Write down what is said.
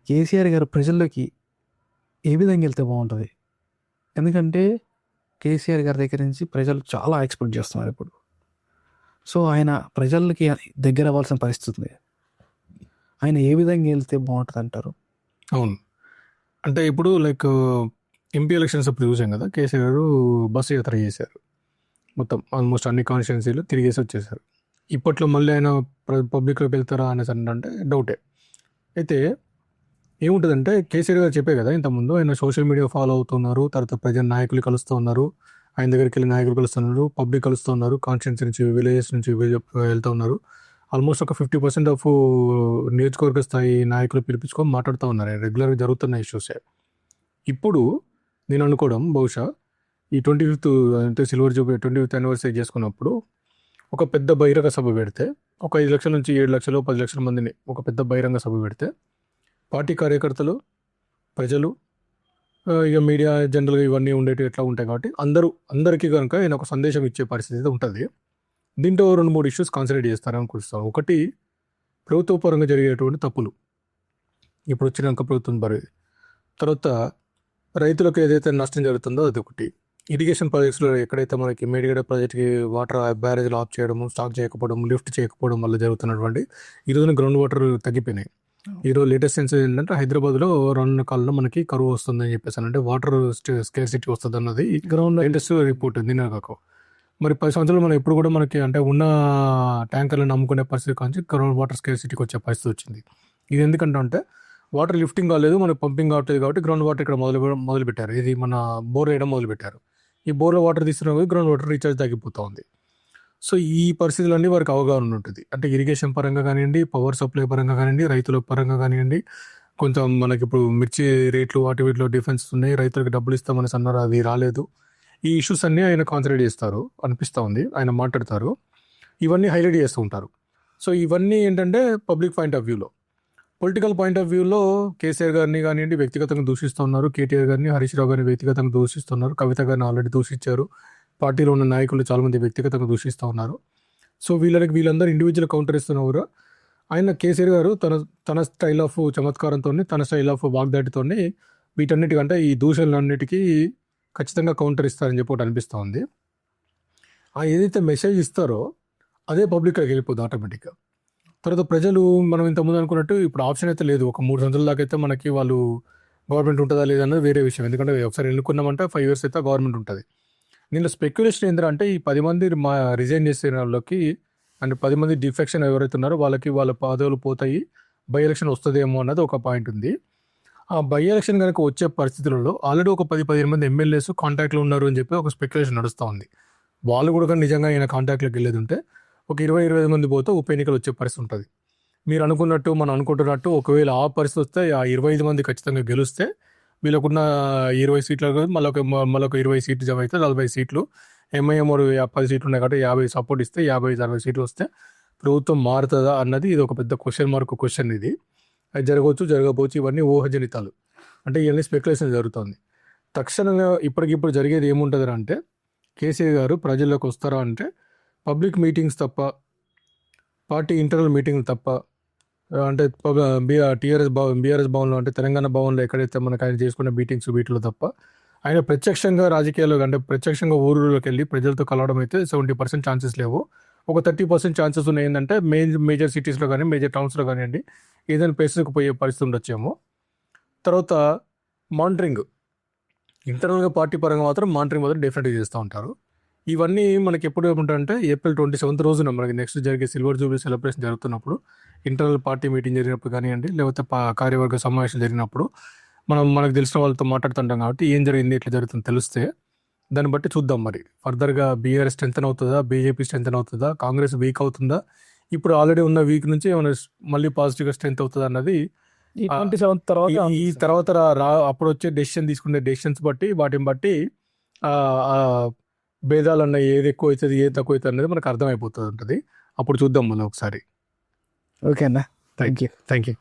కేసీఆర్ గారు ప్రజల్లోకి ఏ విధంగా వెళ్తే బాగుంటుంది? ఎందుకంటే కేసీఆర్ గారి దగ్గర నుంచి ప్రజలు చాలా ఎక్స్పెక్ట్ చేస్తున్నారు ఇప్పుడు. సో ఆయన ప్రజలకి దగ్గర అవ్వాల్సిన పరిస్థితి ఉంది. ఆయన ఏ విధంగా వెళ్తే బాగుంటుంది అంటారు? అవును. అంటే ఇప్పుడు ఎంపీ ఎలక్షన్స్ అప్పుడు చూసాం కదా, కేసీఆర్ గారు బస్సు యాత్ర చేశారు. మొత్తం ఆల్మోస్ట్ అన్ని కాన్స్టిట్యున్సీలు తిరిగేసి వచ్చేసారు. ఇప్పట్లో మళ్ళీ ఆయన పబ్లిక్లోకి వెళ్తారా అనేసి అంటే డౌటే. అయితే ఏముంటుందంటే కేసీఆర్ గారు చెప్పే కదా ఇంతకుముందు, ఆయన సోషల్ మీడియా ఫాలో అవుతున్నారు, తర్వాత ప్రజల నాయకులు కలుస్తూ ఉన్నారు, ఆయన దగ్గరికి వెళ్ళి నాయకులు కలుస్తున్నారు, పబ్లిక్ కలుస్తూ ఉన్నారు, కాన్స్టిట్యున్సీ నుంచి విలేజెస్ నుంచి వెళ్తూ ఉన్నారు. ఆల్మోస్ట్ ఒక 50% ఆఫ్ నియోజకవర్గ స్థాయి నాయకులు పిలిపించుకొని మాట్లాడుతూ ఉన్నారు. రెగ్యులర్గా జరుగుతున్న ఇష్యూసే. ఇప్పుడు నేను అనుకోవడం బహుశా ఈ 25th అంటే సిల్వర్ జూబ్లీ 25th యానివర్సరీ చేసుకున్నప్పుడు ఒక పెద్ద బహిరంగ సభ పెడితే, ఒక 5 లక్షల నుంచి 7 లక్షలు 10 లక్షల మందిని ఒక పెద్ద బహిరంగ సభ పెడితే, పార్టీ కార్యకర్తలు, ప్రజలు, ఇక మీడియా జనరల్గా ఇవన్నీ ఉండేవి ఎట్లా ఉంటాయి కాబట్టి అందరికీ కనుక ఆయన ఒక సందేశం ఇచ్చే పరిస్థితి అయితే ఉంటుంది. దీంట్లో 2-3 ఇష్యూస్ కాన్సన్ట్రేట్ చేస్తారని అనుకుంటున్నాను. ఒకటి, ప్రభుత్వ పరంగా జరిగేటువంటి తప్పులు ఇప్పుడు వచ్చినాక ప్రభుత్వం తర్వాత రైతులకు ఏదైతే నష్టం జరుగుతుందో అది ఒకటి. ఇరిగేషన్ ప్రాజెక్ట్స్లో ఎక్కడైతే మనకి మేడిగడ్డ ప్రాజెక్ట్కి వాటర్ బ్యారేజ్లు ఆఫ్ చేయడము, స్టాక్ చేయకపోవడం, లిఫ్ట్ చేయకపోవడం వల్ల జరుగుతున్నటువంటి ఈరోజున గ్రౌండ్ వాటర్ తగ్గిపోయినాయి. ఈరోజు లేటెస్ట్ సెన్స్ ఏంటంటే హైదరాబాద్లో 2 కాలంలో మనకి కరువు వస్తుందని చెప్పేసి, అంటే వాటర్ స్కేర్సిటీ వస్తుంది అన్నది గ్రౌండ్ లేటెస్ట్ రిపోర్ట్ నిన్నగాక. మరి 10 సంవత్సరాలు మనం ఎప్పుడు కూడా మనకి అంటే ఉన్న ట్యాంకర్లను నమ్ముకునే పరిస్థితి కానీ గ్రౌండ్ వాటర్ స్కేర్సిటీకి వచ్చే పరిస్థితి వచ్చింది. ఇది ఎందుకంటే అంటే వాటర్ లిఫ్టింగ్ కాలేదు, మనకి పంపింగ్ కావట్లేదు కాబట్టి గ్రౌండ్ వాటర్ ఇక్కడ మొదలుపెట్టారు. ఇది మన బోర్ వేయడం మొదలుపెట్టారు. ఈ బోర్లో వాటర్ తీసుకున్న గ్రౌండ్ వాటర్ రీఛార్జ్ తగ్గిపోతూ ఉంది. సో ఈ పరిస్థితులన్నీ వారికి అవగాహన ఉంటుంది. అంటే ఇరిగేషన్ పరంగా కానివ్వండి, పవర్ సప్లై పరంగా కానివ్వండి, రైతుల పరంగా కానివ్వండి, కొంచెం మనకి ఇప్పుడు మిర్చి రేట్లు వీటిలో డిఫరెన్స్ ఉన్నాయి, రైతులకు డబ్బులు ఇస్తామని అన్నారు, అది రాలేదు. ఈ ఇష్యూస్ అన్నీ ఆయన కాన్సన్ట్రేట్ చేస్తారు అనిపిస్తూ ఉంది, ఆయన మాట్లాడతారు, ఇవన్నీ హైలైట్ చేస్తూ ఉంటారు. సో ఇవన్నీ ఏంటంటే పబ్లిక్ పాయింట్ ఆఫ్ వ్యూలో. పొలిటికల్ పాయింట్ ఆఫ్ వ్యూలో కేసీఆర్ గారిని కానివ్వండి వ్యక్తిగతంగా దూషిస్తున్నారు, కేటీఆర్ గారిని, హరీష్ రావు గారిని వ్యక్తిగతంగా దూషిస్తున్నారు, కవిత గారిని ఆల్రెడీ దూషించారు, పార్టీలో ఉన్న నాయకులు చాలామంది వ్యక్తిగతంగా దూషిస్తూ ఉన్నారు. సో వీళ్ళందరూ ఇండివిజువల్ కౌంటర్ ఇస్తున్నారు. ఆయన కేసీఆర్ గారు తన స్టైల్ ఆఫ్ చమత్కారంతో, తన స్టైల్ ఆఫ్ వాగ్దాటితో వీటన్నిటికంటే ఈ దూషణలన్నిటికీ ఖచ్చితంగా కౌంటర్ ఇస్తారని చెప్పి ఒకటి అనిపిస్తూ ఉంది. ఏదైతే మెసేజ్ ఇస్తారో అదే పబ్లిక్లోకి వెళ్ళిపోతుంది ఆటోమేటిక్గా. తర్వాత ప్రజలు మనం ఇంతకుముందు అనుకున్నట్టు ఇప్పుడు ఆప్షన్ అయితే లేదు. ఒక 3 సంవత్సరాల దాకా అయితే మనకి వాళ్ళు గవర్నమెంట్ ఉంటుందా లేదన్నది వేరే విషయం. ఎందుకంటే ఒకసారి ఎన్నుకున్నామంటే 5 years అయితే గవర్నమెంట్ ఉంటుంది. దీనిలో స్పెక్యులేషన్ ఏంటంటే ఈ 10 మంది రిజైన్ చేసే వాళ్ళకి, అంటే 10 మంది డిఫెక్షన్ ఎవరైతే ఉన్నారో వాళ్ళకి వాళ్ళ పదవులు పోతాయి, బై ఎలక్షన్ వస్తుందేమో అన్నది ఒక పాయింట్ ఉంది. ఆ బై ఎలక్షన్ కనుక వచ్చే పరిస్థితులలో ఆల్రెడీ ఒక 10-15 మంది ఎమ్మెల్యేస్ కాంటాక్ట్లో ఉన్నారు అని చెప్పి ఒక స్పెక్యులేషన్ నడుస్తూ ఉంది. వాళ్ళు కూడా నిజంగా ఈయన కాంటాక్ట్లోకి వెళ్ళేది ఉంటే ఒక 20-25 మంది పోతే ఉప ఎన్నికలు వచ్చే పరిస్థితి ఉంటుంది. మీరు అనుకున్నట్టు మనం అనుకుంటున్నట్టు ఒకవేళ ఆ పరిస్థితి వస్తే ఆ 25 మంది ఖచ్చితంగా గెలిస్తే వీళ్ళకున్న 20 సీట్లు మళ్ళొక 20 సీట్లు జమ అయితే 40 సీట్లు, ఎంఐఎం 10 సీట్లు ఉన్నాయి కాబట్టి 50 సపోర్ట్ ఇస్తే 50-60 సీట్లు వస్తే ప్రభుత్వం మారుతుందా అన్నది ఇది ఒక పెద్ద క్వశ్చన్. ఇది అది జరగవచ్చు, జరగకపోవచ్చు, ఇవన్నీ ఊహజనితాలు. అంటే ఇవన్నీ స్పెక్యులేషన్ జరుగుతుంది. తక్షణంగా ఇప్పటికిప్పుడు జరిగేది ఏముంటుంది అంటే కేసీఆర్ గారు ప్రజల్లోకి వస్తారా అంటే పబ్లిక్ మీటింగ్స్ తప్ప, పార్టీ ఇంటర్నల్ మీటింగ్లు తప్ప, అంటే బీఆర్ఎస్ భవన్లో అంటే తెలంగాణ భవన్లో ఎక్కడైతే మనకు ఆయన చేసుకున్న మీటింగ్స్ వీటిలో తప్ప ఆయన ప్రత్యక్షంగా రాజకీయాల్లో అంటే ప్రత్యక్షంగా ఊరులోకి వెళ్ళి ప్రజలతో కలవడం అయితే 70% ఛాన్సెస్ లేవు. ఒక 30% ఛాన్సెస్ ఉన్నాయి. ఏంటంటే మేజర్ సిటీస్లో కానీ మేజర్ టౌన్స్లో కానివ్వండి ఏదైనా ప్లేసెస్కి పోయే పరిస్థితి ఉండొచ్చేమో. తర్వాత మానిటరింగ్, ఇంటర్నల్గా పార్టీ పరంగా మాత్రం మానిటరింగ్ మాత్రం డెఫినెట్గా చేస్తూ ఉంటారు. ఇవన్నీ మనకి ఎప్పుడు ఏముంటాయంటే April 27th రోజున మనకి నెక్స్ట్ జరిగే సిల్వర్ జూబ్లీ సెలబ్రేషన్ జరుగుతున్నప్పుడు, ఇంటర్నల్ పార్టీ మీటింగ్ జరిగినప్పుడు కానివ్వండి, లేకపోతే కార్యవర్గ సమావేశం జరిగినప్పుడు మనకు తెలిసిన వాళ్ళతో మాట్లాడుతుంటాం కాబట్టి ఏం జరిగింది, ఎట్లా జరుగుతుంది తెలిస్తే దాన్ని బట్టి చూద్దాం. మరి ఫర్దర్గా బీఆర్ఎస్ స్ట్రెంతన్ అవుతుందా, బీజేపీ స్ట్రెంతన్ అవుతుందా, కాంగ్రెస్ వీక్ అవుతుందా, ఇప్పుడు ఆల్రెడీ ఉన్న వీక్ నుంచి ఏమైనా మళ్ళీ పాజిటివ్గా స్ట్రెంత్ అవుతుందా అన్నది ఈ తర్వాత అప్పుడు వచ్చే తీసుకునే డెసిషన్స్ బట్టి వాటిని బట్టి భేదాలు అన్న ఏది ఎక్కువ అవుతుంది ఏది తక్కువ అవుతుంది అనేది మనకు అర్థమైపోతుంది ఉంటుంది. అప్పుడు చూద్దాం మళ్ళీ ఒకసారి. ఓకే అన్న, థ్యాంక్ యూ.